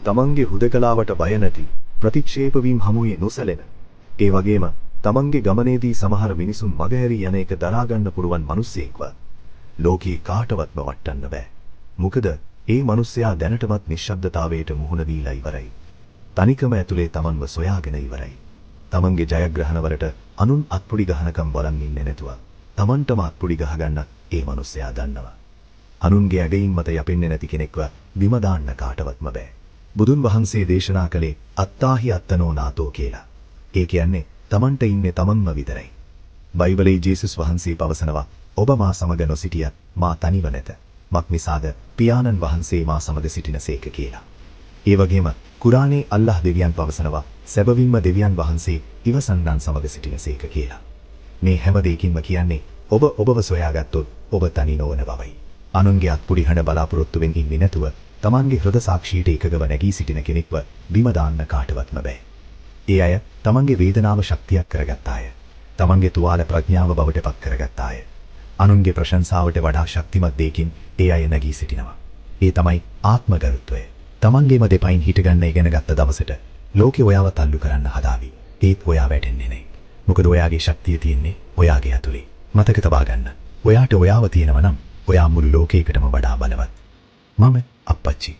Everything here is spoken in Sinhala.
තමන්ගේ හුදකලාවට බය නැති, ප්‍රතික්ෂේප වීම හමුවේ නොසැලෙන. ඒ වගේම තමන්ගේ ගමනේදී සමහර මිනිසුන් මගහැරී යන එක දරා ගන්න පුළුවන් මිනිස්සෙක්ව ලෝකේ කාටවත්ම වටන්න බෑ. මොකද ඒ මිනිස්සයා දැනටමත් නිශ්ශබ්දතාවයට මුහුණ දීලා ඉවරයි. තනිකම ඇතුලේ තමන්ව සොයාගෙන ඉවරයි. තමන්ගේ ජයග්‍රහණවලට අනුන් අත්පුඩි ගහනකම් බලන් ඉන්නේ නැතුව තමන්ටම අත්පුඩි ගහගන්න ඒ මිනිස්සයා දන්නවා. අනුන්ගේ ඇගීම් මත යපෙන්නේ නැති කෙනෙක්ව බිම දාන්න කාටවත්ම බෑ. බුදුන් වහන්සේ දේශනා කළේ අත්තාහි අත්තනෝ නාතෝ කියලා. ඒ කියන්නේ තමන්ට ඉන්නේ තමන්ම විතරයි. බයිබලයේ ජේසුස් වහන්සේ පවසනවා ඔබ මා සමග නොසිටියත් මා තනිව නැත. මක් නිසාද පියාණන් වහන්සේ මා සමග සිටිනසේක කියලා. ඒ වගේම කුරානයේ අල්ලාහ් දෙවියන් පවසනවා සැබවින්ම දෙවියන් වහන්සේ ඉවසන්නන් සමග සිටිනසේක කියලා. මේ හැම දෙයකින්ම කියන්නේ ඔබ ඔබව සොයාගත්තොත් ඔබ තනි නොවන බවයි. අනුන්ගේ අත්පුඩි හඬ බලාපොරොත්තුවෙන් ඉන්නේ නැතුව තමන්ගේ හෘද සාක්ෂියට එකගව නැගී සිටින කෙනෙක්ව බිම දාන්න කාටවත්ම බෑ. ඒ අය තමන්ගේ වේදනාව ශක්තියක් කරගත්ත අය. තමන්ගේ තුවාල ප්‍රඥාව බවට පත් කරගත්ත අය. අනුන්ගේ ප්‍රශංසාවට වඩා ශක්තිමත් දෙයකින් ඒ අය නැගී සිටිනවා. ඒ තමයි ආත්මගරුත්වය. තමන්ගේම දෙපයින් හිටගන්න ඉගෙන ගත්ත දවසට ලෝකේ ඔයාව තල්ලු කරන්න හදාවි. ඒත් ඔයා වැටෙන්නේ නැහැ. මොකද ඔයාගේ ශක්තිය තියෙන්නේ ඔයාගේ ඇතුලේ. මතක තබා ගන්න. ඔයාට ඔයාව තියෙනවා නම් ඔයා මුළු ලෝකයකටම වඩා බලවත්. මම අප්පච්චි